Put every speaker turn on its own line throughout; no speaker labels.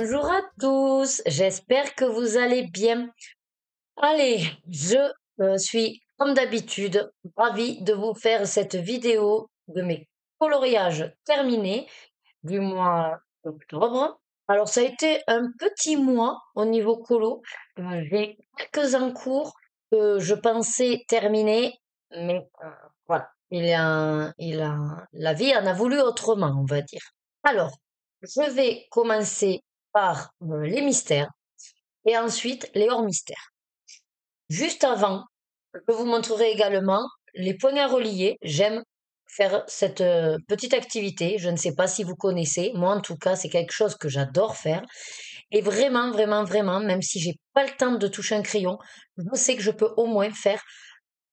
Bonjour à tous, j'espère que vous allez bien. Allez, je suis comme d'habitude ravie de vous faire cette vidéo de mes coloriages terminés du mois d'octobre. Alors ça a été un petit mois au niveau colo. J'ai quelques en cours que je pensais terminer, mais voilà, la vie en a voulu autrement, on va dire. Alors, je vais commencer par les mystères et ensuite les hors mystères. Juste avant, je vous montrerai également les points à relier. J'aime faire cette petite activité. Je ne sais pas si vous connaissez. Moi, en tout cas, c'est quelque chose que j'adore faire. Et vraiment, vraiment, vraiment, même si j'ai pas le temps de toucher un crayon, je sais que je peux au moins faire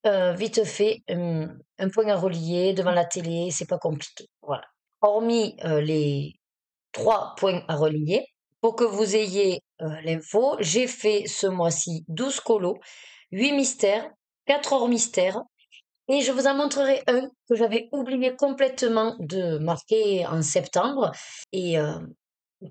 vite fait un point à relier devant la télé. C'est pas compliqué. Voilà. Hormis les 3 points à relier. Pour que vous ayez l'info, j'ai fait ce mois-ci 12 colos, 8 mystères, 4 hors mystères, et je vous en montrerai un que j'avais oublié complètement de marquer en septembre, et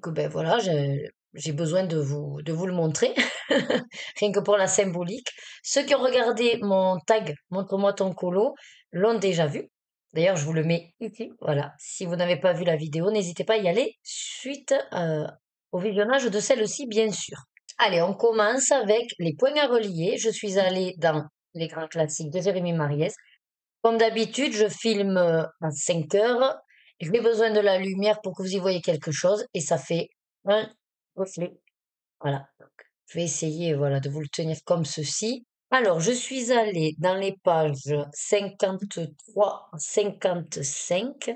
que ben voilà, j'ai besoin de vous le montrer, rien que pour la symbolique. Ceux qui ont regardé mon tag Montre-moi ton colo l'ont déjà vu. D'ailleurs, je vous le mets ici. Voilà. Si vous n'avez pas vu la vidéo, n'hésitez pas à y aller suite au visionnage de celle-ci, bien sûr. Allez, on commence avec les points à relier. Je suis allée dans les grands classiques de Jérémy Mariès. Comme d'habitude, je filme à 5 heures. J'ai besoin de la lumière pour que vous y voyez quelque chose et ça fait un reflet. Voilà. Donc, je vais essayer, voilà, de vous le tenir comme ceci. Alors, je suis allée dans les pages 53 à 55.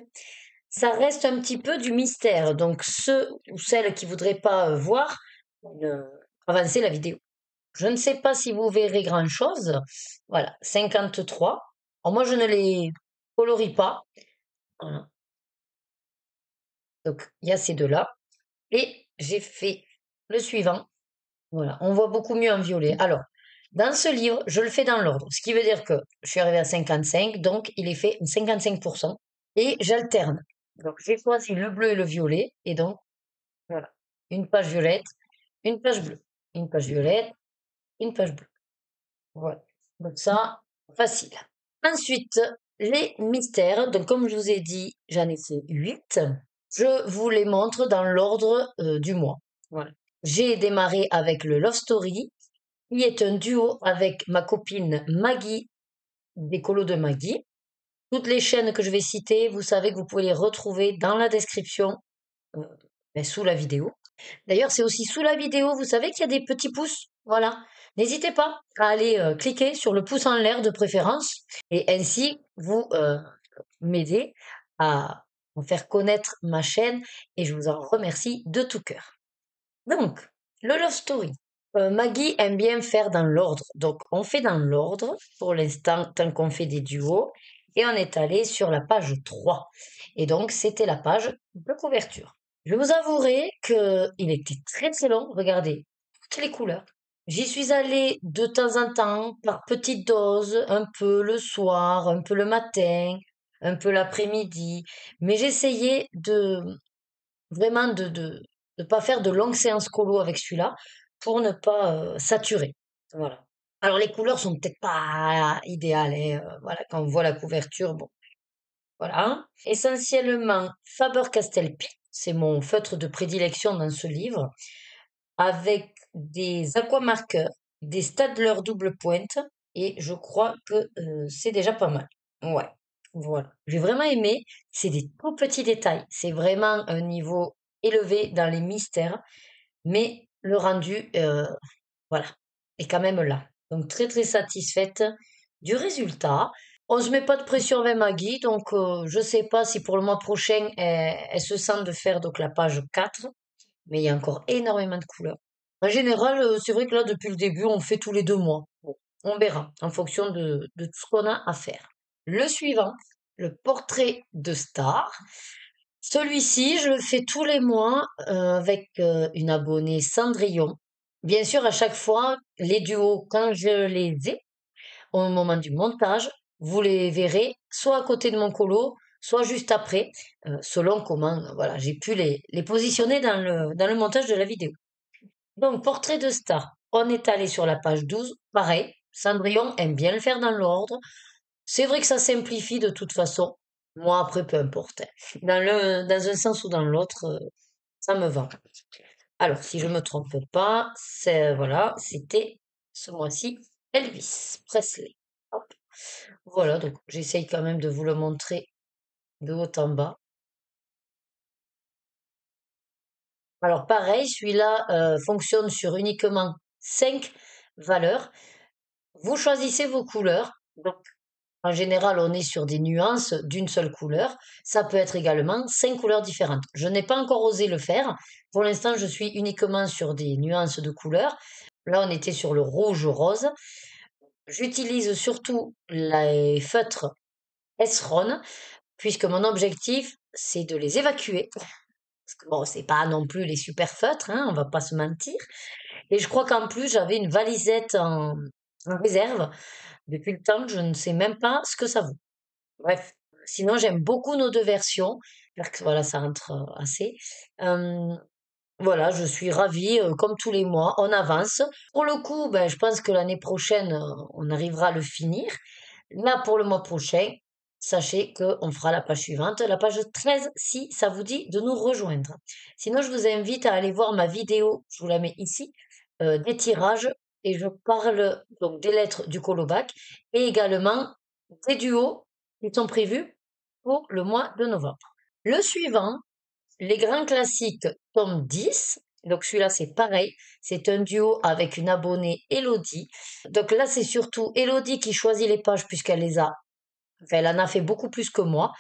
Ça reste un petit peu du mystère. Donc, ceux ou celles qui voudraient pas voir, avancez la vidéo. Je ne sais pas si vous verrez grand-chose. Voilà, 53. Alors, moi, je ne les colorie pas. Voilà. Donc, il y a ces deux-là. Et j'ai fait le suivant. Voilà, on voit beaucoup mieux en violet. Alors, dans ce livre, je le fais dans l'ordre, ce qui veut dire que je suis arrivée à 55, donc il est fait 55%, et j'alterne. Donc, j'ai choisi le bleu et le violet, et donc, voilà, une page violette, une page bleue, une page violette, une page bleue. Voilà, donc ça, facile. Ensuite, les mystères. Donc, comme je vous ai dit, j'en ai fait 8. Je vous les montre dans l'ordre du mois. Voilà. J'ai démarré avec le Love Story, qui est un duo avec ma copine Maggie, des colos de Maggie. Toutes les chaînes que je vais citer, vous savez que vous pouvez les retrouver dans la description, euh, sous la vidéo. D'ailleurs, c'est aussi sous la vidéo, vous savez qu'il y a des petits pouces. Voilà. N'hésitez pas à aller cliquer sur le pouce en l'air de préférence et ainsi vous m'aider à faire connaître ma chaîne et je vous en remercie de tout cœur. Donc, le Love Story. Maggie aime bien faire dans l'ordre. Donc, on fait dans l'ordre pour l'instant, tant qu'on fait des duos. Et on est allé sur la page 3. Et donc, c'était la page de couverture. Je vous avouerai qu'il était très très long. Regardez, toutes les couleurs. J'y suis allée de temps en temps, par petites doses, un peu le soir, un peu le matin, un peu l'après-midi. Mais j'essayais de vraiment de pas faire de longues séances colo avec celui-là pour ne pas saturer. Voilà. Alors les couleurs sont peut-être pas idéales, hein, voilà, quand on voit la couverture, bon, voilà. Essentiellement Faber-Castell Pitt, c'est mon feutre de prédilection dans ce livre, avec des aquamarqueurs, des Staedtler double pointe, et je crois que c'est déjà pas mal. Ouais, voilà. J'ai vraiment aimé. C'est des tout petits détails. C'est vraiment un niveau élevé dans les mystères, mais le rendu, voilà, est quand même là. Donc très très satisfaite du résultat. On se met pas de pression avec Maggie, donc je sais pas si pour le mois prochain elle se sent de faire donc la page 4, mais il y a encore énormément de couleurs. En général, c'est vrai que là depuis le début on fait tous les 2 mois. Bon, on verra en fonction de tout ce qu'on a à faire. Le suivant, le portrait de star. Celui-ci, je le fais tous les mois avec une abonnée Cendrillon. Bien sûr, à chaque fois, les duos, quand je les ai, au moment du montage, vous les verrez soit à côté de mon colo, soit juste après, selon comment, voilà, j'ai pu les positionner dans le montage de la vidéo. Donc, portrait de star, on est allé sur la page 12. Pareil, Cendrillon aime bien le faire dans l'ordre. C'est vrai que ça simplifie de toute façon. Moi, après, peu importe, hein. Dans un sens ou dans l'autre, ça me va. Alors, si je me trompe pas, voilà, c'était ce mois-ci Elvis Presley. Hop. Voilà, donc j'essaye quand même de vous le montrer de haut en bas. Alors pareil, celui-là fonctionne sur uniquement 5 valeurs. Vous choisissez vos couleurs. Donc en général, on est sur des nuances d'une seule couleur. Ça peut être également 5 couleurs différentes. Je n'ai pas encore osé le faire. Pour l'instant, je suis uniquement sur des nuances de couleurs. Là, on était sur le rouge-rose. J'utilise surtout les feutres Esron, puisque mon objectif, c'est de les évacuer. Parce que bon, c'est pas non plus les super feutres, hein, on va pas se mentir. Et je crois qu'en plus, j'avais une valisette en réserve. Depuis le temps, je ne sais même pas ce que ça vaut. Bref. Sinon, j'aime beaucoup nos deux versions. J'espère que voilà, ça rentre assez. Euh, voilà, je suis ravie, comme tous les mois, on avance. Pour le coup, ben, je pense que l'année prochaine, on arrivera à le finir. Là, pour le mois prochain, sachez qu'on fera la page suivante, la page 13, si ça vous dit de nous rejoindre. Sinon, je vous invite à aller voir ma vidéo, je vous la mets ici, des tirages, et je parle donc des lettres du colobac, et également des duos qui sont prévus pour le mois de novembre. Le suivant, les grands classiques, tome 10. Donc celui-là, c'est pareil. C'est un duo avec une abonnée Elodie. Donc là, c'est surtout Elodie qui choisit les pages puisqu'elle les a. Enfin, elle en a fait beaucoup plus que moi.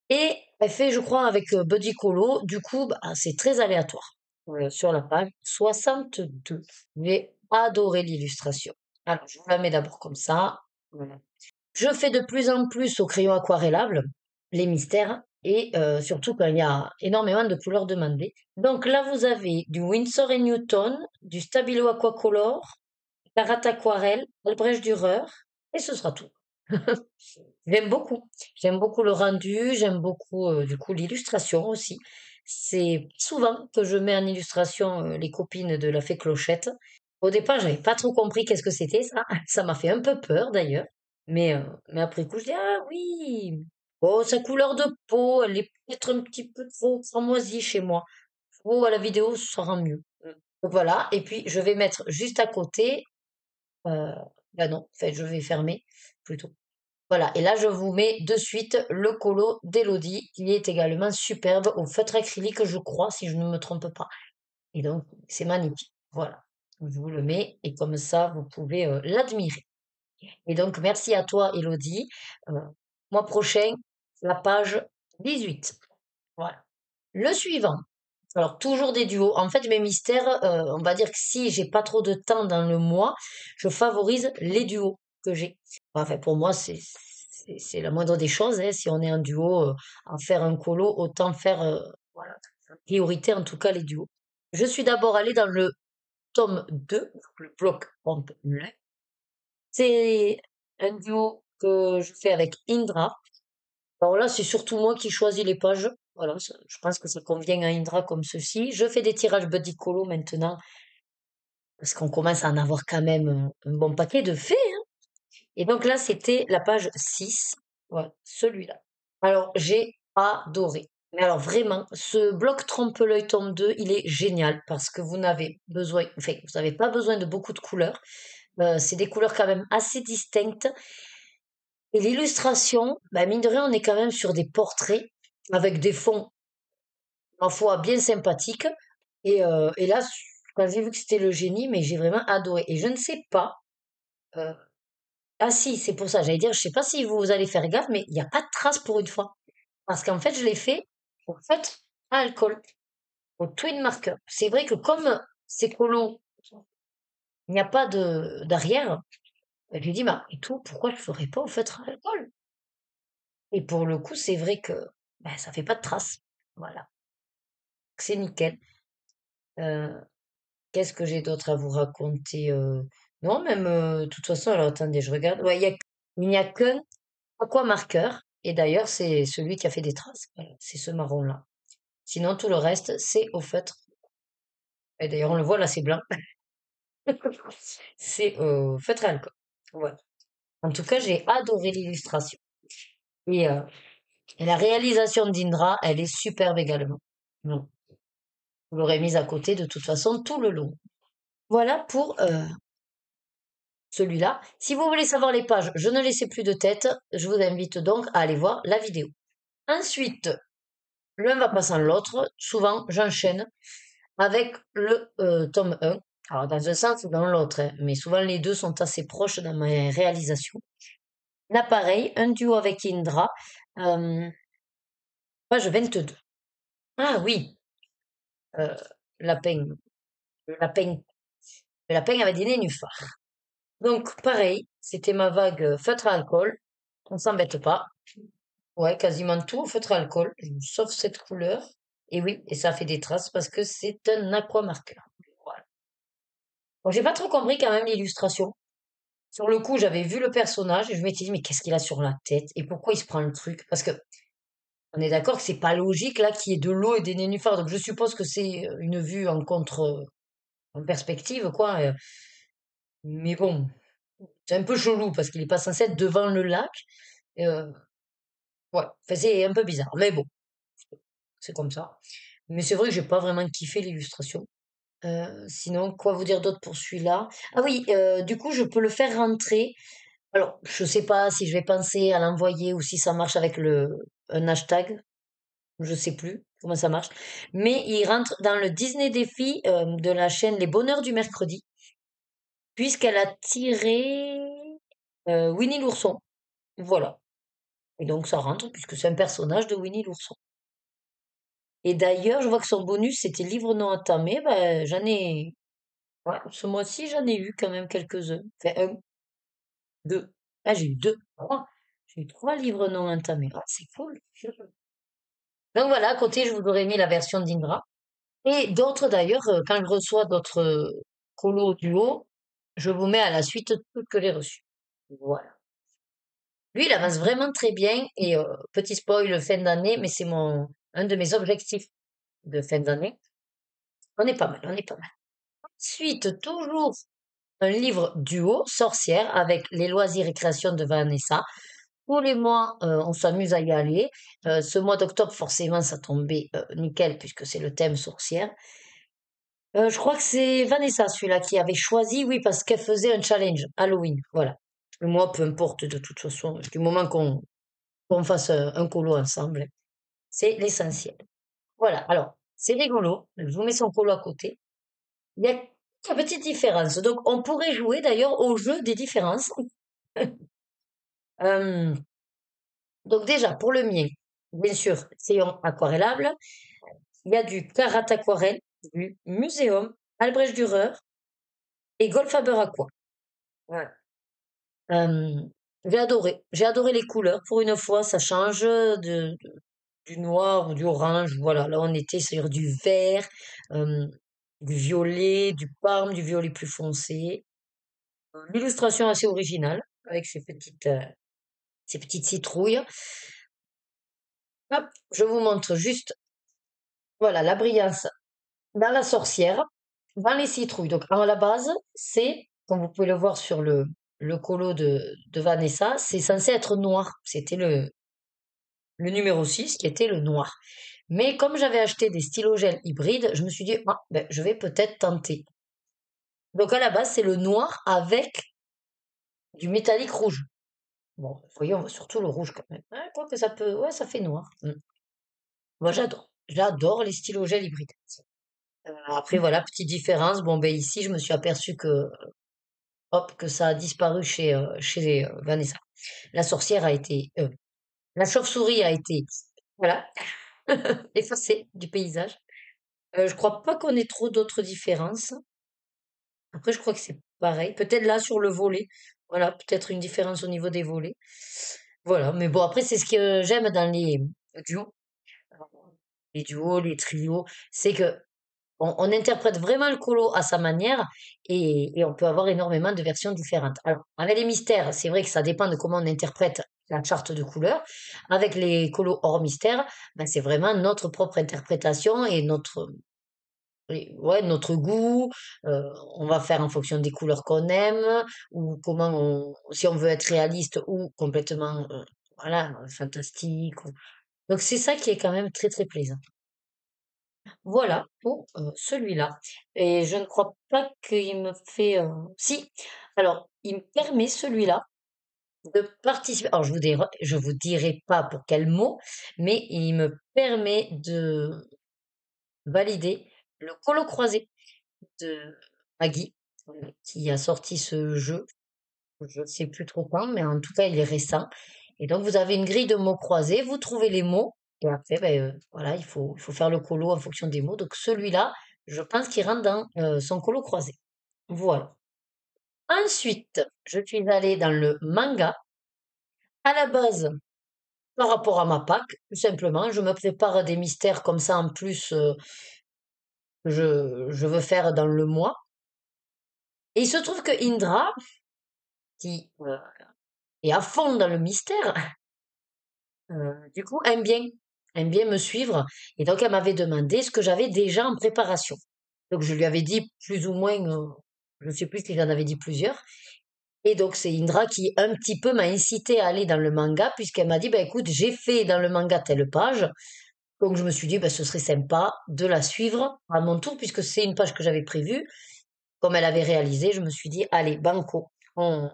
Et elle fait, je crois, avec Buddy Colo. Du coup, bah, c'est très aléatoire. Sur la page 62. J'ai adoré l'illustration. Alors, je vous la mets d'abord comme ça. Voilà. Je fais de plus en plus au crayon aquarellable, les mystères, et surtout quand il y a énormément de couleurs demandées. Donc là, vous avez du Winsor et Newton, du Stabilo Aquacolor, Carat Aquarelle, Albrecht Dürer, et ce sera tout. J'aime beaucoup. J'aime beaucoup le rendu, j'aime beaucoup du coup l'illustration aussi. C'est souvent que je mets en illustration les copines de la fée Clochette. Au départ, j'avais pas trop compris qu'est-ce que c'était ça. Ça m'a fait un peu peur d'ailleurs. Mais après coup, je dis, ah oui, oh, sa couleur de peau, elle est peut-être un petit peu trop cramoisie chez moi. Oh, à la vidéo, ça rend mieux. Donc voilà, et puis je vais mettre juste à côté, euh, bah non, en fait, je vais fermer plutôt. Voilà, et là, je vous mets de suite le colo d'Elodie, qui est également superbe au feutre acrylique, je crois, si je ne me trompe pas. Et donc, c'est magnifique. Voilà, je vous le mets, et comme ça, vous pouvez l'admirer. Et donc, merci à toi, Elodie. Euh, mois prochain, la page 18. Voilà. Le suivant. Alors, toujours des duos. En fait, mes mystères, on va dire que si j'ai pas trop de temps dans le mois, je favorise les duos que j'ai. Enfin, pour moi, c'est la moindre des choses, hein. Si on est un duo, en faire un colo, autant faire, voilà, priorité en tout cas les duos. Je suis d'abord allée dans le tome 2, le bloc complet. C'est un duo que je fais avec Indra. Alors là, c'est surtout moi qui choisis les pages. Voilà, je pense que ça convient à Indra comme ceci. Je fais des tirages Buddy Colo maintenant, parce qu'on commence à en avoir quand même un bon paquet de faits, hein. Et donc là, c'était la page 6. Voilà, celui-là. Alors, j'ai adoré. Mais alors vraiment, ce bloc trompe-l'œil tome 2, il est génial parce que vous n'avez besoin, enfin, vous n'avez pas besoin de beaucoup de couleurs. C'est des couleurs quand même assez distinctes. Et l'illustration, bah, mine de rien, on est quand même sur des portraits avec des fonds, ma foi, bien sympathiques. Et là, quand j'ai vu que c'était le génie, mais j'ai vraiment adoré. Et je ne sais pas, euh, ah si, c'est pour ça, j'allais dire, je sais pas si vous allez faire gaffe, mais il n'y a pas de trace pour une fois. Parce qu'en fait, je l'ai fait, au fait, à alcool, au twin marker. C'est vrai que comme c'est colo, il n'y a pas d'arrière, je lui dis, bah, et tout, pourquoi je ne ferais pas au feutre à alcool? Et pour le coup, c'est vrai que ben, ça fait pas de traces. Voilà, c'est nickel. Euh, qu'est-ce que j'ai d'autre à vous raconter? Non, même, de toute façon, alors attendez, je regarde. Ouais, il n'y a qu'un aquamarqueur. Et d'ailleurs, c'est celui qui a fait des traces. Voilà, c'est ce marron-là. Sinon, tout le reste, c'est au feutre. Et d'ailleurs, on le voit là, c'est blanc. C'est feutre à alcool. Voilà. En tout cas, j'ai adoré l'illustration. Et, euh, et la réalisation d'Indra, elle est superbe également. Bon, vous l'aurez mise à côté de toute façon tout le long. Voilà pour celui-là. Si vous voulez savoir les pages, je ne laissais plus de tête. Je vous invite donc à aller voir la vidéo. Ensuite, l'un va passant l'autre. Souvent, j'enchaîne avec le tome 1. Alors, dans un sens ou dans l'autre, hein, mais souvent les deux sont assez proches dans mes réalisations. Là, pareil, un duo avec Indra, euh, page 22. Ah oui, euh, lapin, le lapin, le lapin avait des nénuphars. Donc, pareil, c'était ma vague feutre à alcool. On s'embête pas. Ouais, quasiment tout au feutre à alcool, sauf cette couleur. Et oui, et ça fait des traces parce que c'est un aquamarqueur. Voilà. Bon, j'ai pas trop compris quand même l'illustration. Sur le coup, j'avais vu le personnage et je m'étais dit, mais qu'est-ce qu'il a sur la tête et pourquoi il se prend le truc? Parce que on est d'accord que c'est pas logique là qu'il y ait de l'eau et des nénuphars. Donc je suppose que c'est une vue en perspective, quoi. Mais bon, c'est un peu chelou parce qu'il est pas censé être devant le lac. Euh, ouais, enfin, c'est un peu bizarre. Mais bon, c'est comme ça. Mais c'est vrai que j'ai pas vraiment kiffé l'illustration. Sinon, quoi vous dire d'autre pour celui-là? Ah oui, du coup, je peux le faire rentrer. Alors, je sais pas si je vais penser à l'envoyer ou si ça marche avec un hashtag. Je sais plus comment ça marche. Mais il rentre dans le Disney Défi de la chaîne Les Bonheurs du Mercredi, puisqu'elle a tiré Winnie l'ourson. Voilà. Et donc ça rentre puisque c'est un personnage de Winnie l'ourson. Et d'ailleurs, je vois que son bonus, c'était livre non entamé. Ben, ouais, ce mois-ci, j'en ai eu quand même quelques-uns. Enfin, un, deux. Ah, j'ai eu deux, trois. J'ai eu trois livres non entamés. Ah, c'est cool. Donc voilà, à côté, je vous aurais mis la version d'Indra. Et d'autres d'ailleurs, quand je reçois d'autres colos duo, je vous mets à la suite toutes que les reçus. Voilà. Lui, il avance vraiment très bien et petit spoil fin d'année, mais c'est un de mes objectifs de fin d'année. On est pas mal, on est pas mal. Ensuite, toujours un livre duo, Sorcière, avec les loisirs et créations de Vanessa. Tous les mois, on s'amuse à y aller. Ce mois d'octobre, forcément, ça tombait nickel puisque c'est le thème sorcière. Je crois que c'est Vanessa, celui-là, qui avait choisi, oui, parce qu'elle faisait un challenge Halloween. Voilà. Et moi, peu importe, de toute façon, du moment qu'on fasse un colo ensemble, c'est l'essentiel. Voilà. Alors, c'est rigolo. Je vous mets son colo à côté. Il y a une petite différence. Donc, on pourrait jouer d'ailleurs au jeu des différences. Euh, donc, déjà, pour le mien, bien sûr, crayon aquarellable. Il y a du Carat Aquarelle, du Muséum, Albrecht Dürer et Goldfaber Aqua. Voilà. J'ai adoré. J'ai adoré les couleurs. Pour une fois, ça change du noir ou du orange. Voilà, là on était sur du vert, euh, du violet, du parme, du violet plus foncé. L'illustration assez originale avec ces petites citrouilles. Hop, je vous montre juste, voilà, la brillance dans la sorcière, dans les citrouilles. Donc, à la base, c'est, comme vous pouvez le voir sur le colo de Vanessa, c'est censé être noir. C'était le numéro 6 qui était le noir. Mais comme j'avais acheté des stylogels hybrides, je me suis dit, ah, ben, je vais peut-être tenter. Donc à la base, c'est le noir avec du métallique rouge. Bon, voyons, surtout le rouge quand même. Hein, quoi que ça peut, ouais, ça fait noir. Moi, j'adore. J'adore les stylogels hybrides. Après, voilà, petite différence. Bon, ben ici, je me suis aperçu hop, que ça a disparu chez Vanessa. La sorcière a été, la chauve-souris a été, voilà, effacée du paysage. Je crois pas qu'on ait trop d'autres différences. Après, je crois que c'est pareil. Peut-être là sur le volet. Voilà, peut-être une différence au niveau des volets. Voilà, mais bon, après, c'est ce que j'aime dans les duos. Les duos, les trios, c'est que on interprète vraiment le colo à sa manière et on peut avoir énormément de versions différentes. Alors, avec les mystères, c'est vrai que ça dépend de comment on interprète. la charte de couleurs. Avec les colos hors mystère, ben, c'est vraiment notre propre interprétation et ouais, notre goût. On va faire en fonction des couleurs qu'on aime ou si on veut être réaliste ou complètement, voilà, fantastique. Donc c'est ça qui est quand même très très plaisant. Voilà pour celui-là. Et je ne crois pas qu'il me fait. Si, alors il me permet celui-là de participer. Alors je vous dirai pas pour quel mot, mais il me permet de valider le colo croisé de Maggie, qui a sorti ce jeu. Je ne sais plus trop quand, mais en tout cas il est récent. Et donc vous avez une grille de mots croisés, vous trouvez les mots, et après, ben, voilà, il faut faire le colo en fonction des mots. Donc celui-là, je pense qu'il rentre dans son colo croisé. Voilà. Ensuite, je suis allée dans le manga. À la base, par rapport à ma Pâques, tout simplement, je me prépare des mystères comme ça en plus, je veux faire dans le mois. Et il se trouve que Indra, qui est à fond dans le mystère, du coup, aime bien me suivre. Et donc, elle m'avait demandé ce que j'avais déjà en préparation. Donc, je lui avais dit plus ou moins, je ne sais plus si j'en avais dit plusieurs. Et donc, c'est Indra qui un petit peu m'a incité à aller dans le manga, puisqu'elle m'a dit, bah, écoute, j'ai fait dans le manga telle page. Donc, je me suis dit, bah, ce serait sympa de la suivre à mon tour, puisque c'est une page que j'avais prévue. Comme elle avait réalisé, je me suis dit, allez, banco, on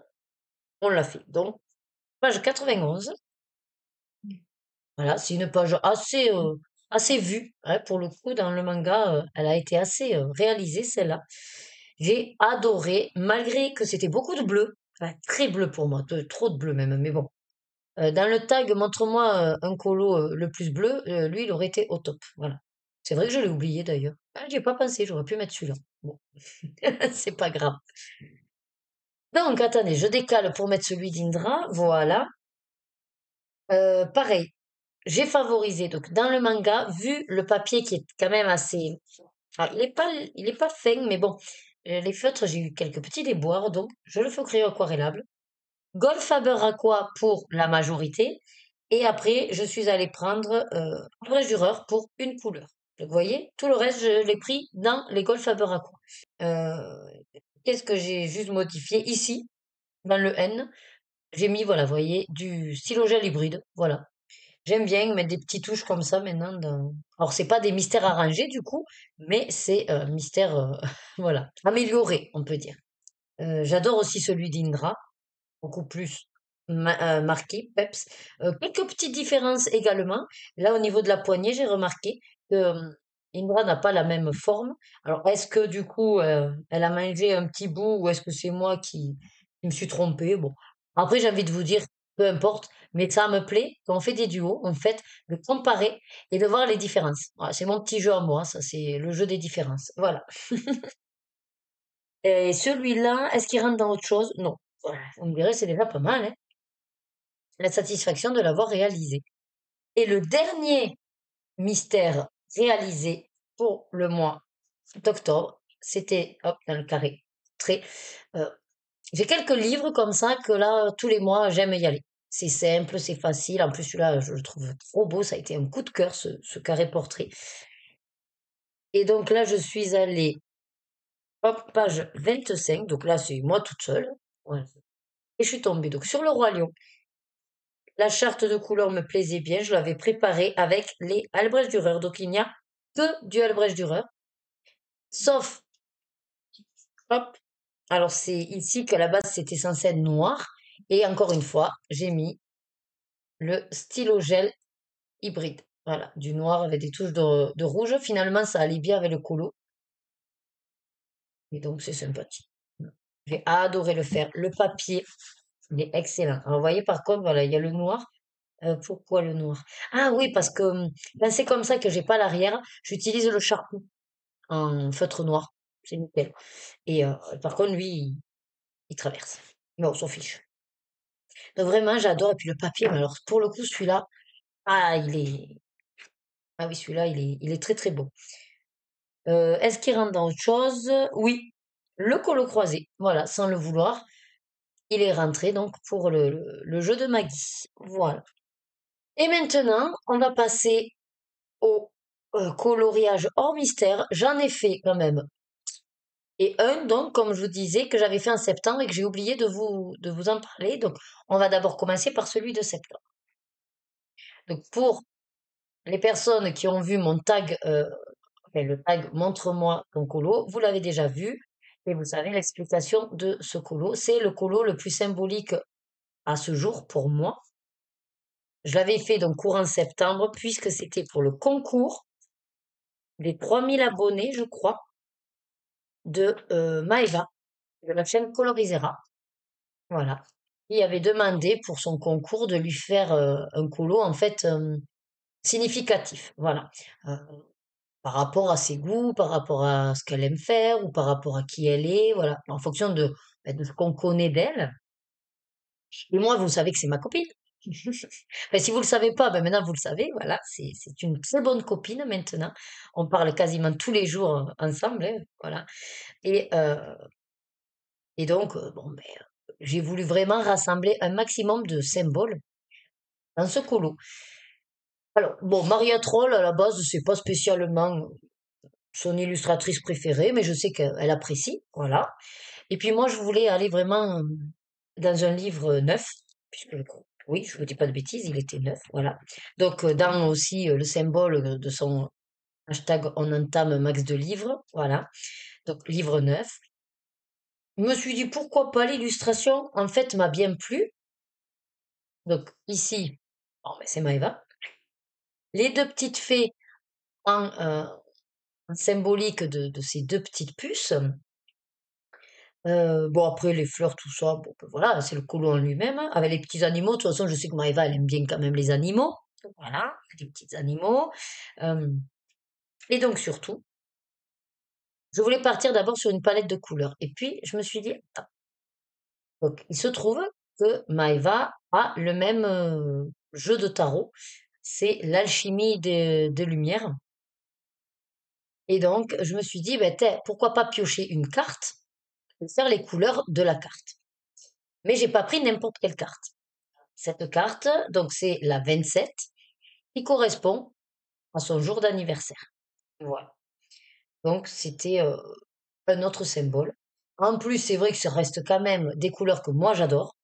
l'a fait. Donc, page 91. Voilà, c'est une page assez vue, hein, pour le coup, dans le manga, elle a été assez réalisée, celle-là. J'ai adoré, malgré que c'était beaucoup de bleu, enfin, très bleu pour moi, trop de bleu même, mais bon. Dans le tag, montre-moi un colo le plus bleu, lui, il aurait été au top. Voilà. C'est vrai que je l'ai oublié d'ailleurs. Ah, j'y ai pas pensé, j'aurais pu mettre celui-là. Bon, c'est pas grave. Donc, attendez, je décale pour mettre celui d'Indra. Voilà. Pareil, j'ai favorisé. Donc, dans le manga, vu le papier qui est quand même assez. Ah, il est pas fin, mais bon, les feutres, j'ai eu quelques petits déboires, donc je le fais au crayon aquarellable. Gold Faber Aqua pour la majorité. Et après, je suis allée prendre Ombrage Dureur pour une couleur. Donc, vous voyez, tout le reste, je l'ai pris dans les Gold Faber Aqua. Euh, Qu'est-ce que j'ai juste modifié ici, dans le N? J'ai mis, voilà, vous voyez, du stylo gel hybride. Voilà. J'aime bien mettre des petites touches comme ça maintenant dans. Alors, c'est pas des mystères arrangés du coup, mais c'est mystère, voilà, amélioré, on peut dire. J'adore aussi celui d'Indra, beaucoup plus marqué, peps. Quelques petites différences également. Là, au niveau de la poignée, j'ai remarqué que Indra n'a pas la même forme. Alors, est-ce que du coup, elle a mangé un petit bout ou est-ce que c'est moi qui me suis trompée? Bon. Après, j'ai envie de vous dire, peu importe, mais ça me plaît quand on fait des duos, en fait, de comparer et de voir les différences. Voilà, c'est mon petit jeu à moi, ça, c'est le jeu des différences. Voilà. Et celui-là, est-ce qu'il rentre dans autre chose? Non. Voilà, vous me direz, c'est déjà pas mal, hein? La satisfaction de l'avoir réalisé. Et le dernier mystère réalisé pour le mois d'octobre, c'était, hop, dans le carré, très, euh, j'ai quelques livres comme ça que là, tous les mois, j'aime y aller. C'est simple, c'est facile. En plus, celui-là, je le trouve trop beau. Ça a été un coup de cœur, ce carré portrait. Et donc là, je suis allée, hop, page 25. Donc là, c'est moi toute seule. Voilà. Et je suis tombée donc sur le Roi Lion. La charte de couleur me plaisait bien, je l'avais préparée avec les Albrecht Dürer. Donc il n'y a que du Albrecht Dürer, sauf, hop, alors c'est ici qu'à la base c'était censé être noir, et encore une fois, j'ai mis le stylo gel hybride. Voilà, du noir avec des touches de rouge. Finalement, ça allait bien avec le colo, et donc c'est sympathique. J'ai adoré le faire. Le papier, il est excellent. Alors, vous voyez, par contre, voilà, il y a le noir. Pourquoi le noir? Ah oui, parce que ben, c'est comme ça que j'ai pas l'arrière. J'utilise le Charpie en feutre noir. C'est nickel. Et par contre, lui, il traverse. Mais on s'en fiche. Donc vraiment, j'adore. Et puis le papier, mais alors pour le coup, celui-là, ah, il est. Ah oui, celui-là, il est très très beau. Est-ce qu'il rentre dans autre chose? Oui. Le colo croisé, voilà, sans le vouloir. il est rentré donc pour le jeu de Maggie. Voilà. Et maintenant, on va passer au coloriage hors mystère. J'en ai fait quand même. Et un, donc, comme je vous disais, que j'avais fait en septembre et que j'ai oublié de vous en parler. Donc, on va d'abord commencer par celui de septembre. Donc, pour les personnes qui ont vu mon tag, enfin, le tag Montre-moi ton colo, vous l'avez déjà vu. Et vous savez l'explication de ce colo. C'est le colo le plus symbolique à ce jour pour moi. Je l'avais fait donc courant septembre puisque c'était pour le concours des 3000 abonnés, je crois, de Maeva, de la chaîne Colorisera. Voilà. Il avait demandé pour son concours de lui faire un colo en fait significatif. Voilà. Euh, Par rapport à ses goûts, par rapport à ce qu'elle aime faire ou par rapport à qui elle est. Voilà. En fonction de ce qu'on connaît d'elle. Et moi, vous savez que c'est ma copine. Ben, si vous le savez pas, ben maintenant vous le savez. Voilà. C'est une très bonne copine maintenant. On parle quasiment tous les jours ensemble. Hein, voilà. Et, euh, et donc, bon, ben, j'ai voulu vraiment rassembler un maximum de symboles dans ce colo. Alors, bon, Maria Troll, à la base, c'est pas spécialement son illustratrice préférée, mais je sais qu'elle apprécie, voilà. Et puis moi, je voulais aller vraiment dans un livre neuf, puisque, oui, je vous dis pas de bêtises, il était neuf, voilà. Donc, dans aussi le symbole de son hashtag on entame max de livres, voilà. Donc, livre neuf. Je me suis dit, pourquoi pas l'illustration, en fait, m'a bien plu. Donc, ici, bon, ben, c'est Maëva. Les deux petites fées en, symbolique de ces deux petites puces. Bon, après, les fleurs, tout ça, bon, ben voilà, c'est le colo en lui-même, hein. Avec les petits animaux, de toute façon, je sais que Maëva, elle aime bien quand même les animaux. Voilà, les petits animaux. Euh, et donc, surtout, je voulais partir d'abord sur une palette de couleurs. Et puis, je me suis dit, attends. Donc, il se trouve que Maëva a le même jeu de tarot. C'est l'alchimie des lumières. Et donc, je me suis dit, ben, pourquoi pas piocher une carte et faire les couleurs de la carte. Mais j'ai pas pris n'importe quelle carte. Cette carte, donc c'est la 27, qui correspond à son jour d'anniversaire. Voilà. Donc c'était un autre symbole. En plus, c'est vrai que ça reste quand même des couleurs que moi j'adore.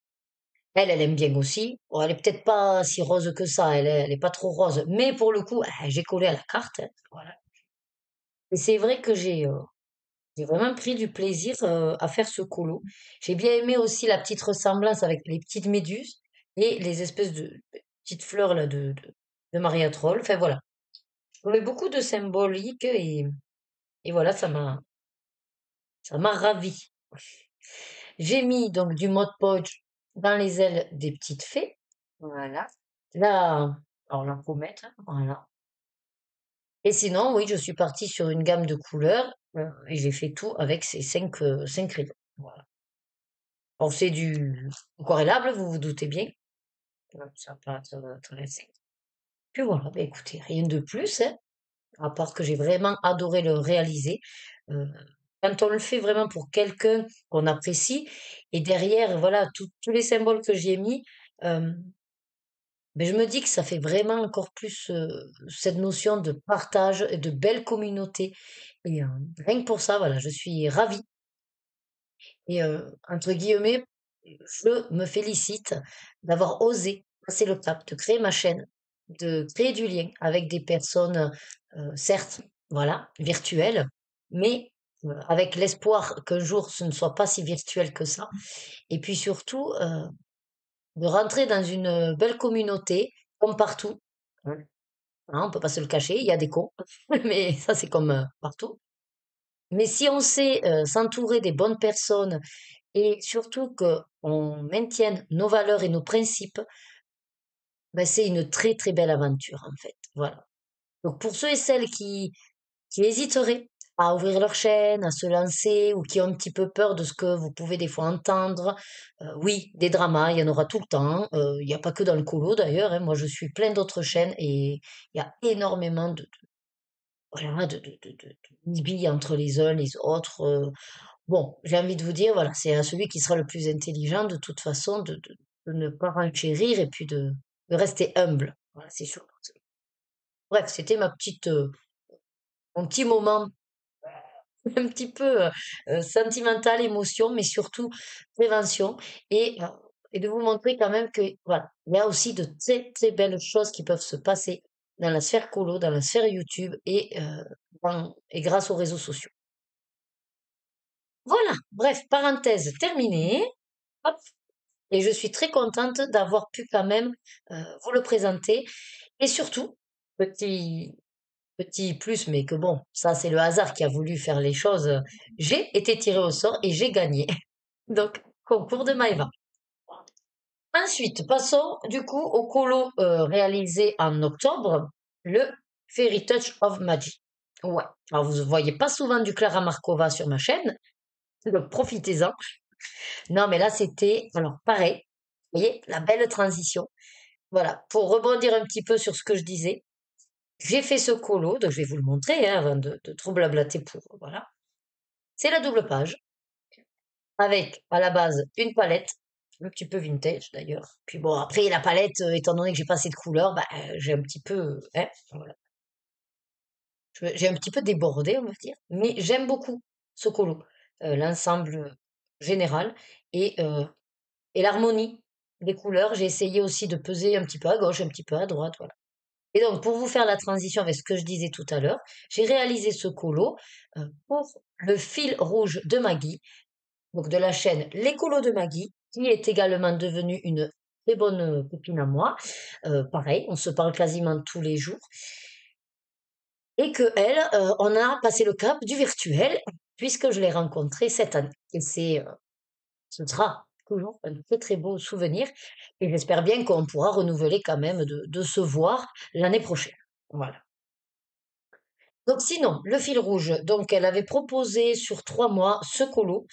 Elle aime bien aussi. Bon, elle est peut-être pas si rose que ça, elle est pas trop rose, mais pour le coup, j'ai collé à la carte, hein, voilà. Et c'est vrai que j'ai vraiment pris du plaisir à faire ce colo. J'ai bien aimé aussi la petite ressemblance avec les petites méduses et les espèces de petites fleurs là de Maria Troll. Enfin voilà, je trouvais beaucoup de symbolique et voilà, ça m'a ravi. J'ai mis donc du Mod Podge dans les ailes des petites fées. Voilà. Là, alors la pommette, hein, voilà. Et sinon, oui, je suis partie sur une gamme de couleurs et j'ai fait tout avec ces cinq crayons. Voilà. Alors, c'est du aquarellable, vous vous doutez bien. Donc, ça va pas être lassé. Puis voilà, bah, écoutez, rien de plus, hein, à part que j'ai vraiment adoré le réaliser. Euh, Quand on le fait vraiment pour quelqu'un qu'on apprécie, et derrière, voilà, tous les symboles que j'ai mis, euh, ben, je me dis que ça fait vraiment encore plus cette notion de partage et de belle communauté. Et rien que pour ça, voilà, je suis ravie. Et entre guillemets, je me félicite d'avoir osé passer le cap, de créer ma chaîne, de créer du lien avec des personnes, certes, voilà, virtuelles, mais avec l'espoir qu'un jour ce ne soit pas si virtuel que ça. Et puis surtout, de rentrer dans une belle communauté, comme partout. Hein, on peut pas se le cacher, il y a des cons, mais ça c'est comme partout. Mais si on sait s'entourer des bonnes personnes et surtout qu'on maintienne nos valeurs et nos principes, ben c'est une très très belle aventure en fait. Voilà. Donc pour ceux et celles qui hésiteraient à ouvrir leur chaîne, à se lancer ou qui ont un petit peu peur de ce que vous pouvez des fois entendre, oui, des dramas, il y en aura tout le temps. Il n'y a pas que dans le colo d'ailleurs, hein. Moi je suis plein d'autres chaînes et il y a énormément voilà, de bisbilles entre les uns les autres. Bon, j'ai envie de vous dire, voilà, c'est à celui qui sera le plus intelligent de toute façon de ne pas renchérir et puis de rester humble. Voilà, c'est sûr. Bref, c'était mon petit moment un petit peu sentimental, émotion, mais surtout prévention et de vous montrer quand même que voilà, il y a aussi de très très belles choses qui peuvent se passer dans la sphère colo, dans la sphère YouTube et grâce aux réseaux sociaux. Voilà, bref, parenthèse terminée. Hop. Et je suis très contente d'avoir pu quand même vous le présenter. Et surtout, petit, petit plus, mais que bon, ça c'est le hasard qui a voulu faire les choses. J'ai été tirée au sort et j'ai gagné. Donc, concours de Maëva. Ensuite, passons du coup au colo réalisé en octobre, le Fairy Touch of Magic. Ouais. Alors, vous ne voyez pas souvent du Clara Markova sur ma chaîne, donc profitez-en. Non, mais là, c'était, alors pareil, vous voyez, la belle transition. Voilà, pour rebondir un petit peu sur ce que je disais, j'ai fait ce colo, donc je vais vous le montrer hein, avant de trop blablater pour, voilà. C'est la double page, avec à la base une palette, un petit peu vintage d'ailleurs. Puis bon, après la palette, étant donné que j'ai pas assez de couleurs, bah, j'ai un petit peu, hein, voilà. J'ai un petit peu débordé, on va dire. Mais j'aime beaucoup ce colo, l'ensemble général et, euh, et l'harmonie des couleurs. J'ai essayé aussi de peser un petit peu à gauche, un petit peu à droite, voilà. Et donc, pour vous faire la transition avec ce que je disais tout à l'heure, j'ai réalisé ce colo pour le fil rouge de Maggie, donc de la chaîne Les Colos de Maggie, qui est également devenue une très bonne copine à moi. Pareil, on se parle quasiment tous les jours. Et que elle, on a passé le cap du virtuel, puisque je l'ai rencontrée cette année. Et ce sera toujours un très très beau souvenir. Et j'espère bien qu'on pourra renouveler quand même de se voir l'année prochaine. Voilà. Donc sinon, le fil rouge, donc elle avait proposé sur 3 mois ce colo,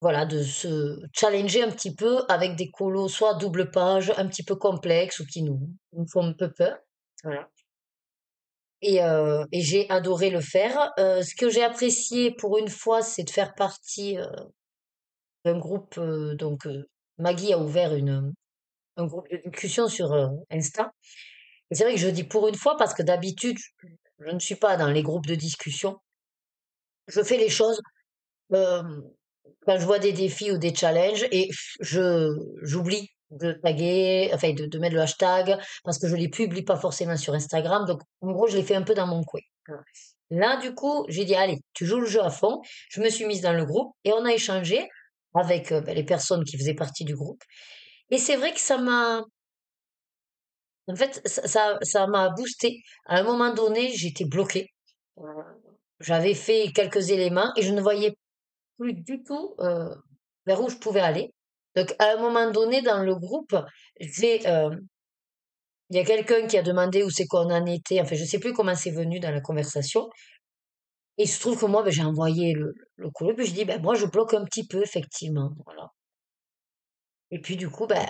voilà, de se challenger un petit peu avec des colos soit double page, un petit peu complexes ou qui nous font un peu peur. Voilà. Et j'ai adoré le faire. Ce que j'ai apprécié pour une fois, c'est de faire partie d'un groupe. Maggie a ouvert un groupe de discussion sur Insta. Et c'est vrai que je dis pour une fois parce que d'habitude, je ne suis pas dans les groupes de discussion. Je fais les choses euh, quand je vois des défis ou des challenges et j'oublie de taguer, enfin de mettre le hashtag parce que je les publie pas forcément sur Instagram. Donc en gros, je les fais un peu dans mon coin. Voilà. Là, du coup, j'ai dit, allez, tu joues le jeu à fond. Je me suis mise dans le groupe et on a échangé avec les personnes qui faisaient partie du groupe. Et c'est vrai que en fait, ça m'a boosté. À un moment donné, j'étais bloquée. Euh, J'avais fait quelques éléments et je ne voyais plus du tout vers où je pouvais aller. Donc, à un moment donné, dans le groupe, il y a quelqu'un qui a demandé où c'est qu'on en était. Enfin, je sais plus comment c'est venu dans la conversation. Et il se trouve que moi, ben, j'ai envoyé le courrier, puis je dis, ben, moi, je bloque un petit peu, effectivement. Voilà. Et puis, du coup, ben,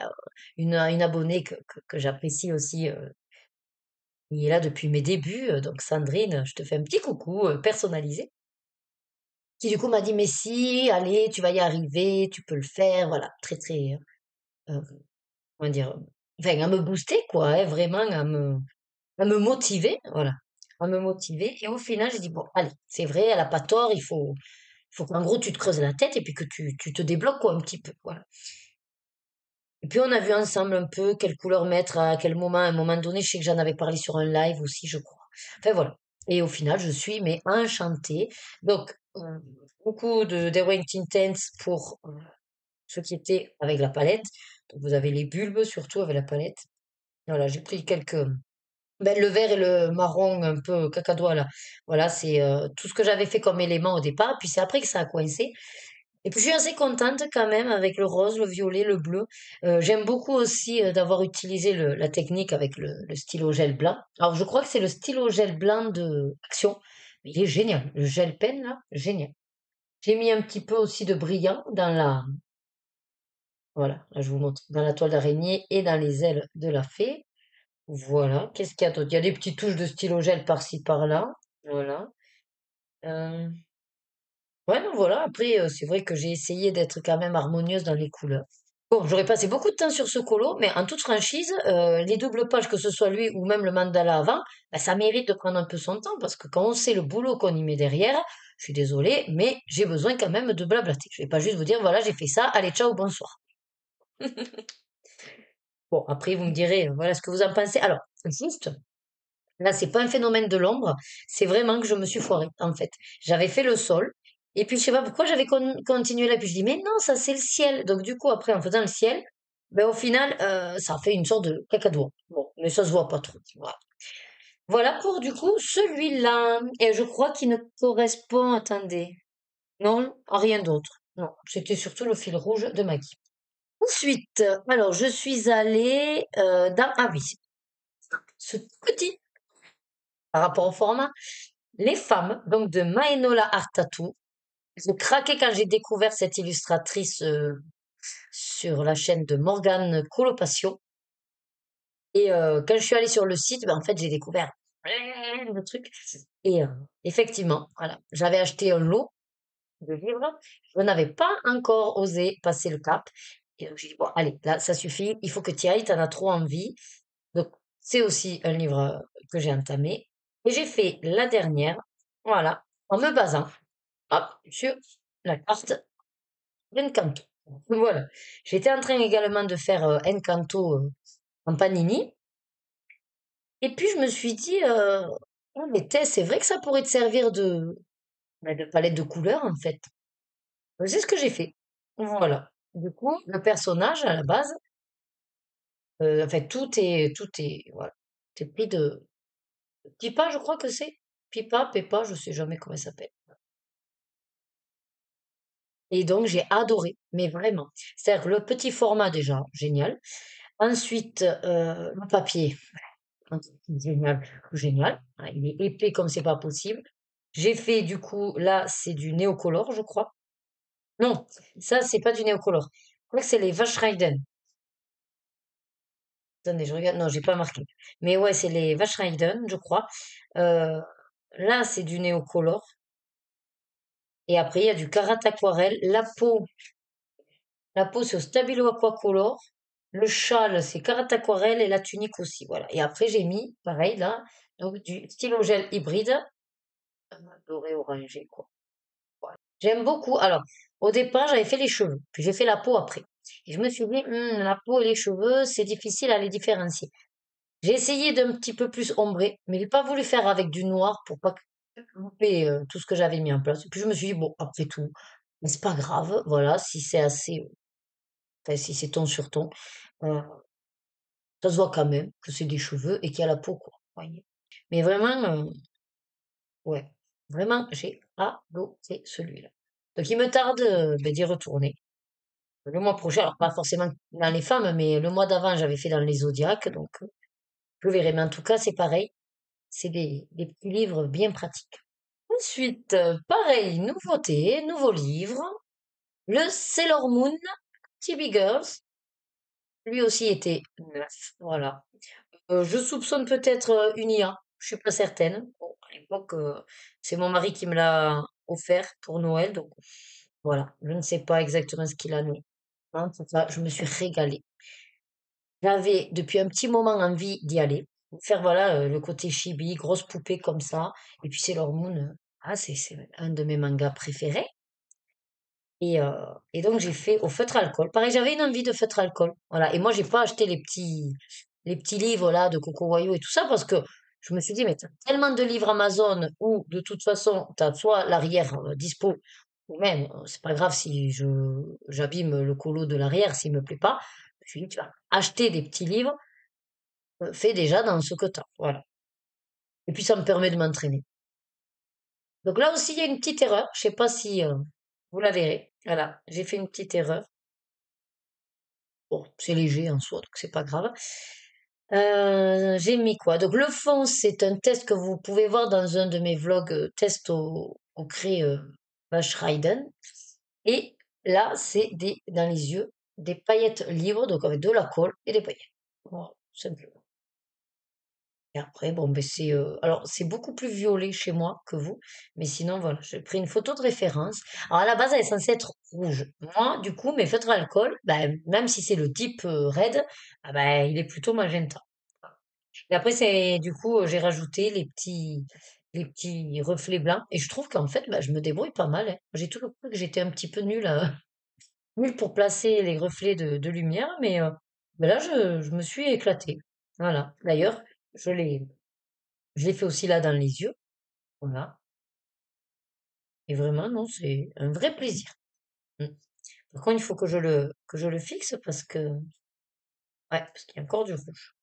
une abonnée que j'apprécie aussi, qui est là depuis mes débuts, donc Sandrine, je te fais un petit coucou personnalisé, qui du coup m'a dit, mais si, allez, tu vas y arriver, tu peux le faire, voilà, très, très, euh, comment dire, enfin, à me booster, quoi, hein, vraiment à me motiver, voilà, à me motiver. Et au final, j'ai dit, bon, allez, c'est vrai, elle a pas tort, il faut qu'en gros, tu te creuses la tête et puis que tu te débloques, quoi, un petit peu, voilà. Et puis, on a vu ensemble un peu quelle couleur mettre à quel moment, à un moment donné, je sais que j'en avais parlé sur un live aussi, je crois. Enfin, voilà. Et au final, je suis, mais enchantée. Donc, beaucoup d'Ewing Intense pour ceux qui étaient avec la palette. Donc, vous avez les bulbes, surtout avec la palette. Voilà, j'ai pris ben, le vert et le marron un peu cacadois là. Voilà, c'est tout ce que j'avais fait comme élément au départ. Puis c'est après que ça a coincé. Et puis je suis assez contente quand même avec le rose, le violet, le bleu. J'aime beaucoup aussi d'avoir utilisé la technique avec le stylo gel blanc. Alors je crois que c'est le stylo gel blanc de Action. Mais il est génial. Le gel pen là, génial. J'ai mis un petit peu aussi de brillant voilà, là je vous montre, dans la toile d'araignée et dans les ailes de la fée. Voilà. Qu'est-ce qu'il y a d'autre? Il y a des petites touches de stylo gel par-ci, par-là. Voilà. Euh, Ouais, non, voilà. Après, c'est vrai que j'ai essayé d'être quand même harmonieuse dans les couleurs. Bon, j'aurais passé beaucoup de temps sur ce colo, mais en toute franchise, les doubles pages, que ce soit lui ou même le mandala avant, bah, ça mérite de prendre un peu son temps parce que quand on sait le boulot qu'on y met derrière, je suis désolée, mais j'ai besoin quand même de blablater. Je vais pas juste vous dire, voilà, j'ai fait ça, allez, ciao, bonsoir. Bon, après, vous me direz, voilà ce que vous en pensez. Alors, juste, là, c'est pas un phénomène de l'ombre, c'est vraiment que je me suis foirée, en fait. J'avais fait le sol, et puis je sais pas pourquoi j'avais continué là, puis je dis, mais non, ça c'est le ciel. Donc du coup, après, en faisant le ciel, ben au final, ça a fait une sorte de cacadois. Bon, mais ça se voit pas trop. Voilà. Voilà pour du coup celui-là. Et je crois qu'il ne correspond, attendez, non, à rien d'autre. Non, c'était surtout le fil rouge de Maggie. Ensuite, alors je suis allée dans, ah oui, ce petit par rapport au format. Les femmes, donc de Maenola Artatu. J'ai craqué quand j'ai découvert cette illustratrice sur la chaîne de Morgane Colopatio. Et quand je suis allée sur le site, ben, en fait, j'ai découvert plein de trucs. Et effectivement, voilà, j'avais acheté un lot de livres. Je n'avais pas encore osé passer le cap. Et donc, j'ai dit, bon, allez, là, ça suffit. Il faut que tu y ailles, t'en as trop envie. Donc, c'est aussi un livre que j'ai entamé. Et j'ai fait la dernière, voilà, en me basant hop, sur la carte d'Encanto. Voilà. J'étais en train également de faire Encanto en panini. Et puis je me suis dit, oh, mais c'est vrai que ça pourrait te servir de palette de couleurs en fait. C'est ce que j'ai fait. Voilà. Du coup, le personnage à la base, en fait, voilà. C'est pris de Pipa, je crois que c'est. Pipa, Peppa, je sais jamais comment elle s'appelle. Et donc j'ai adoré, mais vraiment. C'est-à-dire que le petit format déjà, génial. Ensuite, le papier, génial, génial. Ah, il est épais comme c'est pas possible. J'ai fait du coup, là, c'est du néocolor, je crois. Non, ça, c'est pas du néocolor. Je crois que c'est les Vachereiden. Attendez, je regarde. Non, j'ai pas marqué. Mais ouais, c'est les Vachereiden, je crois. Euh, là, c'est du néocolor. Et après, il y a du Karat Aquarelle. La peau, c'est au Stabilo Aquacolor. Le châle, c'est Karat Aquarelle et la tunique aussi. Voilà. Et après, j'ai mis, pareil, là, donc du stylo gel hybride, doré orangé, quoi. Voilà. J'aime beaucoup. Alors, au départ, j'avais fait les cheveux, puis j'ai fait la peau après. Et je me suis dit, la peau et les cheveux, c'est difficile à les différencier. J'ai essayé d'un petit peu plus ombrer, mais j'ai pas voulu faire avec du noir pour pas couper tout ce que j'avais mis en place. Et puis je me suis dit, bon, après tout, mais c'est pas grave, voilà, si c'est assez, enfin, si c'est ton sur ton, euh, ça se voit quand même que c'est des cheveux et qu'il y a la peau, quoi. Voyez. Mais vraiment, ouais, vraiment, j'ai adoré celui-là. Donc il me tarde ben, d'y retourner. Le mois prochain, alors pas forcément dans les femmes, mais le mois d'avant, j'avais fait dans les zodiaques, donc je verrai. Mais en tout cas, c'est pareil, c'est des petits livres bien pratiques. Ensuite, pareil, nouveauté, nouveau livre, le Sailor Moon TB Girls, lui aussi était neuf, voilà. Je soupçonne peut-être une IA, je suis pas certaine. Bon, à l'époque, c'est mon mari qui me l'a offert pour Noël, donc voilà, je ne sais pas exactement ce qu'il en est. En tout cas, je me suis régalée. J'avais depuis un petit moment envie d'y aller, faire voilà le côté chibi, grosse poupée comme ça, et puis Sailor Moon, c'est un de mes mangas préférés. Et, euh, et donc j'ai fait au feutre alcool. Pareil, j'avais une envie de feutre alcool. Voilà. Et moi, j'ai pas acheté les petits livres là de Coco Wayo et tout ça parce que je me suis dit, mais t'as tellement de livres Amazon où de toute façon, t'as soit l'arrière dispo, ou même, c'est pas grave si j'abîme le colo de l'arrière s'il me plaît pas. Je me suis dit, tu vas acheter des petits livres, fais déjà dans ce que t'as. Voilà. Et puis ça me permet de m'entraîner. Donc là aussi, il y a une petite erreur. Je sais pas si vous la verrez. Voilà. J'ai fait une petite erreur. Bon, c'est léger en soi, donc c'est pas grave. J'ai mis quoi? Donc le fond, c'est un test que vous pouvez voir dans un de mes vlogs test au craie Vache Raiden. Et là, c'est dans les yeux des paillettes libres, donc avec de la colle et des paillettes. Voilà, simplement. Et après, bon, ben alors c'est beaucoup plus violet chez moi que vous, mais sinon, voilà, j'ai pris une photo de référence. Alors à la base, elle est censée être rouge. Moi, du coup, mes feutres à alcool, ben, même si c'est le type red, ah ben, il est plutôt magenta. Et après, c'est du coup, j'ai rajouté les petits reflets blancs. Et je trouve qu'en fait, ben, je me débrouille pas mal, hein. J'ai toujours cru que j'étais un petit peu nulle, nulle pour placer les reflets de lumière, mais ben là, je me suis éclatée. Voilà. D'ailleurs, je l'ai fait aussi là dans les yeux. Voilà. Et vraiment, non, c'est un vrai plaisir. Mm. Par contre, il faut que je le fixe ouais, parce qu'il y a encore du rouge.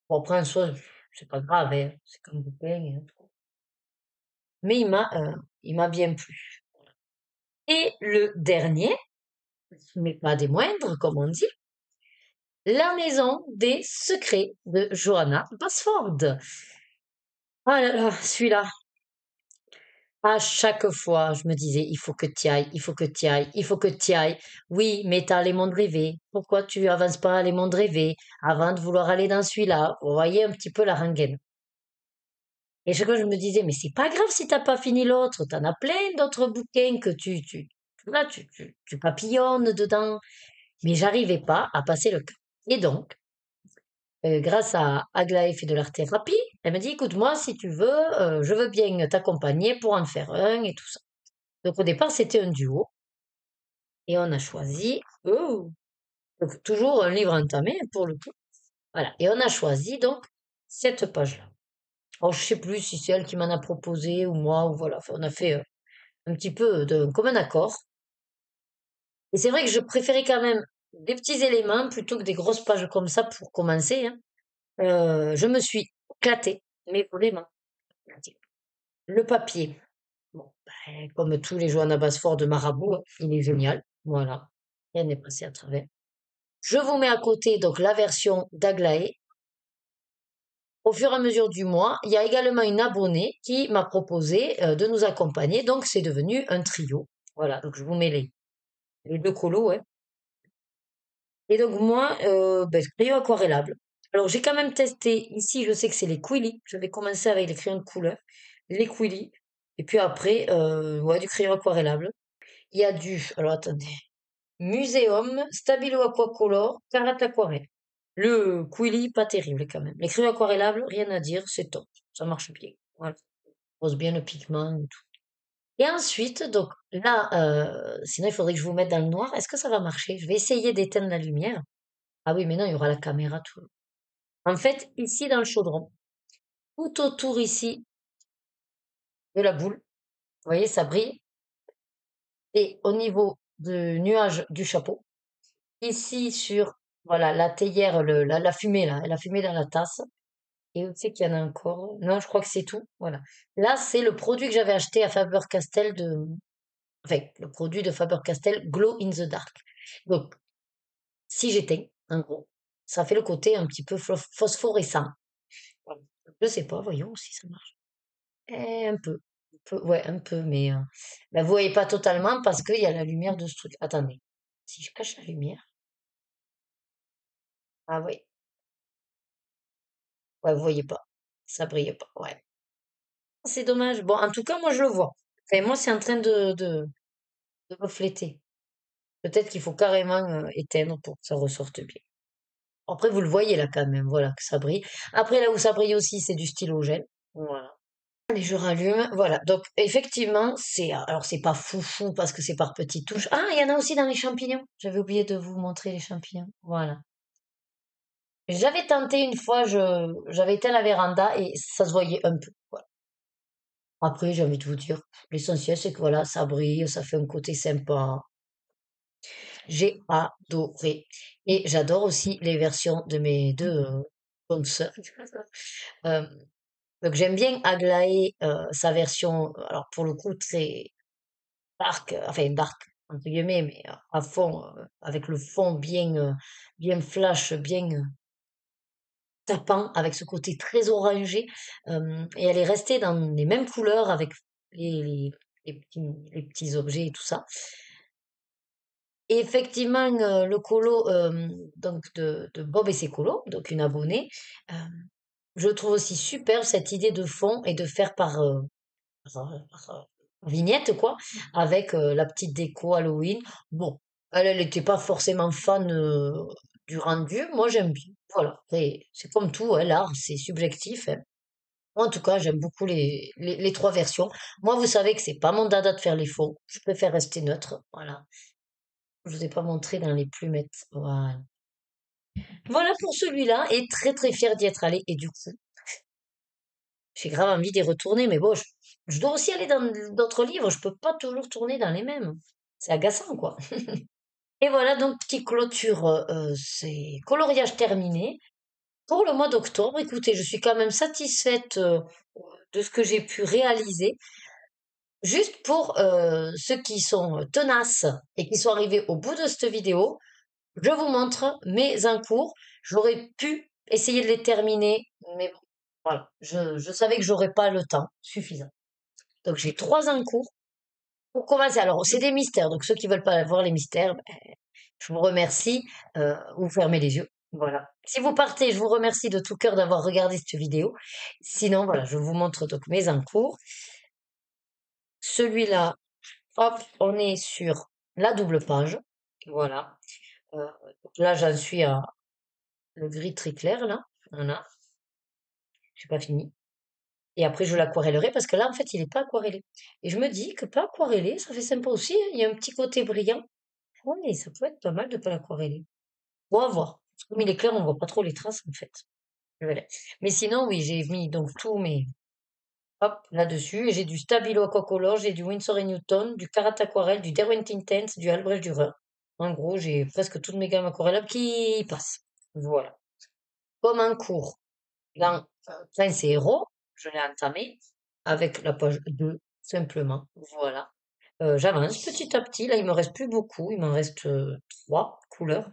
Bon, après, en soi, c'est pas grave, hein, c'est comme vous peignez, hein. Mais il m'a bien plu. Et le dernier, mais pas des moindres, comme on dit, La maison des secrets de Johanna Basford. Ah là là, celui-là. À chaque fois, je me disais, il faut que tu ailles, il faut que tu ailles, il faut que tu ailles. Oui, mais t'as les mondes rêvés. Pourquoi tu avances pas les mondes rêvés avant de vouloir aller dans celui-là? Vous voyez un petit peu la rengaine. Et chaque fois, je me disais, mais c'est pas grave si t'as pas fini l'autre. T'en as plein d'autres bouquins que là, tu papillonnes dedans. Mais j'arrivais pas à passer le cap. Et donc, grâce à Aglaé fait de l'art-thérapie, elle m'a dit, écoute, moi, si tu veux, je veux bien t'accompagner pour en faire un et tout ça. Donc au départ, c'était un duo et on a choisi, donc toujours un livre entamé pour le coup. Voilà. Et on a choisi donc cette page-là. Alors je sais plus si c'est elle qui m'en a proposé ou moi ou voilà. Enfin, on a fait un petit peu de commun accord. Et c'est vrai que je préférais quand même des petits éléments plutôt que des grosses pages comme ça pour commencer, hein. Je me suis éclatée, mais vraiment éclatée. Le papier, bon, ben, comme tous les Johanna Basford de Marabout, hein, il est génial. Voilà. Rien n'est passé à travers. Je vous mets à côté donc la version d'Aglaé. Au fur et à mesure du mois, il y a également une abonnée qui m'a proposé de nous accompagner. Donc c'est devenu un trio. Voilà, donc je vous mets les deux colos, hein. Et donc moi, ben, crayon aquarellable. Alors j'ai quand même testé, ici je sais que c'est les Quilly. Je vais commencer avec les crayons de couleur, les Quilly. Et puis après, ouais, du crayon aquarellable. Il y a alors attendez, Muséum, Stabilo Aquacolor, Carat Aquarelle. Le Quilly, pas terrible quand même. Les crayons aquarellables, rien à dire, c'est top. Ça marche bien. Voilà. Pose bien le pigment et tout. Et ensuite, donc là, sinon il faudrait que je vous mette dans le noir. Est-ce que ça va marcher? Je vais essayer d'éteindre la lumière. Ah oui, mais non, il y aura la caméra tout. En fait, ici dans le chaudron, tout autour ici de la boule, vous voyez, ça brille. Et au niveau du nuage du chapeau, ici sur, voilà, la théière, la fumée là, la fumée dans la tasse. Et où c'est qu'il y en a encore? Non, je crois que c'est tout. Voilà. Là, c'est le produit que j'avais acheté à Faber-Castell enfin, le produit de Faber-Castell Glow in the Dark. Donc, si j'éteins, en gros, ça fait le côté un petit peu phosphorescent. Voilà. Je sais pas, voyons si ça marche. Un peu. Ouais, un peu, mais ben, vous voyez pas totalement parce qu'il y a la lumière de ce truc. Attendez. Si je cache la lumière. Ah oui. Ouais, vous voyez pas. Ça brille pas. Ouais. C'est dommage. Bon, en tout cas, moi, je le vois. Enfin, moi, c'est en train de refléter. Peut-être qu'il faut carrément éteindre pour que ça ressorte bien. Après, vous le voyez là quand même, voilà, que ça brille. Après, là où ça brille aussi, c'est du stylo gel. Voilà. Allez, je rallume. Voilà. Donc, effectivement, alors c'est pas foufou parce que c'est par petites touches. Ah, il y en a aussi dans les champignons. J'avais oublié de vous montrer les champignons. Voilà. J'avais tenté une fois, j'avais éteint la véranda et ça se voyait un peu. Voilà. Après, j'ai envie de vous dire, l'essentiel, c'est que voilà, ça brille, ça fait un côté sympa. J'ai adoré. Et j'adore aussi les versions de mes deux bonnes sœurs. Euh, donc j'aime bien Aglaé, sa version, alors pour le coup très dark, enfin dark entre guillemets, mais à fond, avec le fond bien flash, bien tapant, avec ce côté très orangé. Et elle est restée dans les mêmes couleurs avec les, les, les petits objets et tout ça. Et effectivement, le colo donc de Bob et ses colos, donc une abonnée. Je trouve aussi superbe cette idée de fond et de faire par vignette, quoi, avec la petite déco Halloween. Bon, elle n'était pas forcément fan du rendu. Moi, j'aime bien. Voilà. Après, c'est comme tout, hein, l'art, c'est subjectif, hein. Moi, en tout cas, j'aime beaucoup les trois versions. Moi, vous savez que c'est pas mon dada de faire les faux. Je préfère rester neutre. Voilà. Je vous ai pas montré dans les plumettes. Voilà. Voilà pour celui-là. Et très très fière d'y être allée. Et du coup, j'ai grave envie d'y retourner. Mais bon, je dois aussi aller dans d'autres livres. Je peux pas toujours tourner dans les mêmes. C'est agaçant, quoi. Et voilà, donc petite clôture, c'est coloriage terminé. Pour le mois d'octobre, écoutez, je suis quand même satisfaite de ce que j'ai pu réaliser. Juste pour ceux qui sont tenaces et qui sont arrivés au bout de cette vidéo, je vous montre mes encours. J'aurais pu essayer de les terminer, mais bon, voilà, je savais que j'aurais pas le temps suffisant. Donc j'ai trois encours. Pour commencer, alors c'est des mystères, donc ceux qui veulent pas voir les mystères, ben, je vous remercie, vous fermez les yeux. Voilà. Si vous partez, je vous remercie de tout cœur d'avoir regardé cette vidéo. Sinon, voilà, je vous montre donc mes encours. Celui-là, hop, on est sur la double page. Voilà. Euh, Là, j'en suis à le gris très clair, là. Voilà. J'ai pas fini. Et après, je l'aquarellerai parce que là, en fait, il est pas aquarellé. Et je me dis que pas aquarellé, ça fait sympa aussi, hein. Il y a un petit côté brillant. Oui, ça peut être pas mal de pas l'aquareller. On va voir. Parce que comme il est clair, on voit pas trop les traces, en fait. Voilà. Mais sinon, oui, j'ai mis donc tous mes, hop, là-dessus. Et j'ai du Stabilo Aquacolor, j'ai du Winsor et Newton, du Carat Aquarelle, du Derwent Intense, du Albrecht Dürer. En gros, j'ai presque toutes mes gammes aquarellables qui passent. Voilà. Comme un cours dans Prince et Héros, je l'ai entamé avec la page 2, simplement. Voilà. J'avance petit à petit. Là, il me reste plus beaucoup. Il m'en reste trois couleurs.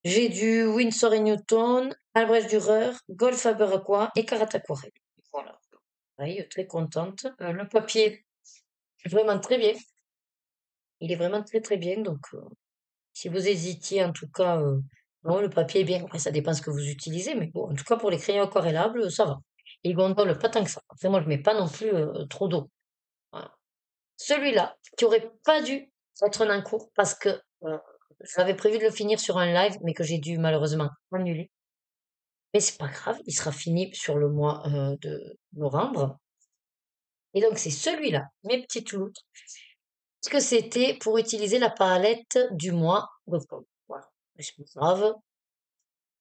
J'ai du Winsor et Newton, Albrecht Dürer, Gold Faber Aqua et Carat Aquarelle. Voilà. Pareil, très contente. Le papier, vraiment très bien. Il est vraiment très très bien. Donc, si vous hésitiez, en tout cas, non, le papier est bien. Après, ça dépend ce que vous utilisez, mais bon, en tout cas, pour les crayons aquarellables, ça va. Et il gondole pas tant que ça. Après, moi, je mets pas non plus trop d'eau. Voilà. Celui-là, qui aurait pas dû être un encours parce que j'avais prévu de le finir sur un live, mais que j'ai dû malheureusement annuler. Mais c'est pas grave, il sera fini sur le mois de novembre. Et donc, c'est celui-là, mes petites loutres, parce que c'était pour utiliser la palette du mois d'octobre. Voilà. Mais c'est pas grave,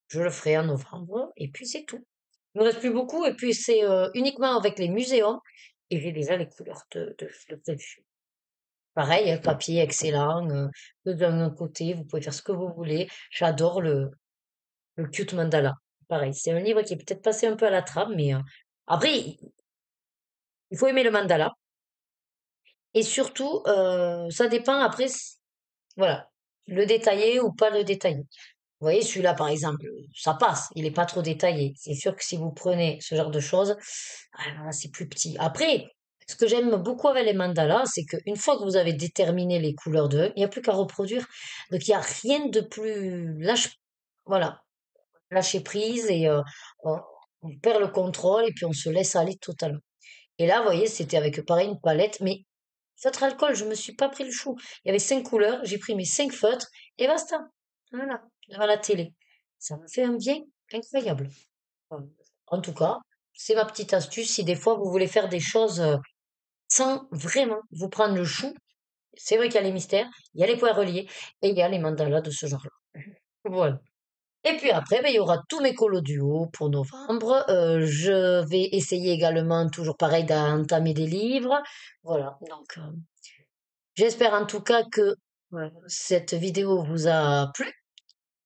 je le ferai en novembre, et puis c'est tout. Il ne me reste plus beaucoup, et puis c'est uniquement avec les muséums, et j'ai déjà les couleurs de prévu. Pareil, hein, papier excellent, d'un côté, vous pouvez faire ce que vous voulez. J'adore le cute mandala. Pareil, c'est un livre qui est peut-être passé un peu à la trappe, mais après, il faut aimer le mandala. Et surtout, ça dépend après, voilà, le détaillé ou pas le détaillé. Vous voyez, celui-là, par exemple, ça passe, il est pas trop détaillé. C'est sûr que si vous prenez ce genre de choses, ah, c'est plus petit. Après, ce que j'aime beaucoup avec les mandalas, c'est qu'une fois que vous avez déterminé les couleurs d'eux, il n'y a plus qu'à reproduire. Donc, il n'y a rien de plus voilà, lâcher prise et on perd le contrôle et puis on se laisse aller totalement. Et là, vous voyez, c'était avec pareil une palette, mais feutre alcool, je me suis pas pris le chou. Il y avait 5 couleurs, j'ai pris mes 5 feutres et basta. Voilà, devant la télé. Ça me fait un bien incroyable. Voilà. En tout cas, c'est ma petite astuce. Si des fois vous voulez faire des choses sans vraiment vous prendre le chou, c'est vrai qu'il y a les mystères, il y a les points reliés et il y a les mandalas de ce genre-là. Voilà. Et puis après, ben, il y aura tous mes colos duo pour novembre. Je vais essayer également, toujours pareil, d'entamer des livres. Voilà. Donc, j'espère en tout cas que cette vidéo vous a plu,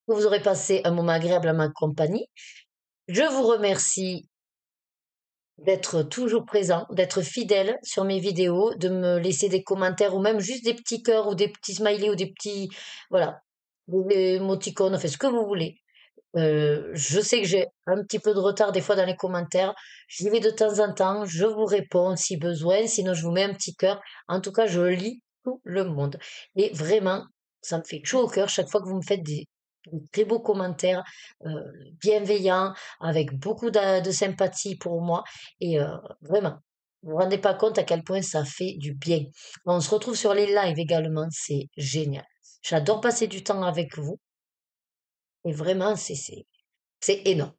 que vous aurez passé un moment agréable à ma compagnie. Je vous remercie d'être toujours présent, d'être fidèle sur mes vidéos, de me laisser des commentaires ou même juste des petits cœurs ou des petits smileys ou des petits, voilà, des émoticônes, enfin ce que vous voulez. Je sais que j'ai un petit peu de retard des fois dans les commentaires. J'y vais de temps en temps, je vous réponds si besoin, sinon je vous mets un petit cœur. En tout cas, je lis tout le monde. Et vraiment, ça me fait chaud au cœur chaque fois que vous me faites de très beaux commentaires, heu, bienveillants, avec beaucoup de sympathie pour moi et vraiment, vous vous rendez pas compte à quel point ça fait du bien. On se retrouve sur les lives également, c'est génial. J'adore passer du temps avec vous et vraiment c'est énorme.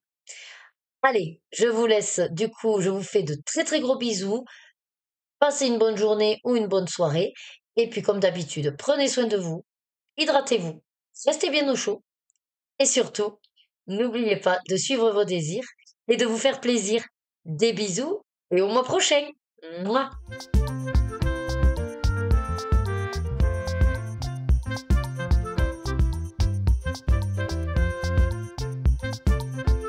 Allez, je vous laisse, du coup, je vous fais de très, très gros bisous. Passez une bonne journée ou une bonne soirée et puis comme d'habitude, prenez soin de vous, hydratez-vous, restez bien au chaud et surtout, n'oubliez pas de suivre vos désirs et de vous faire plaisir. Des bisous et au mois prochain. Mouah.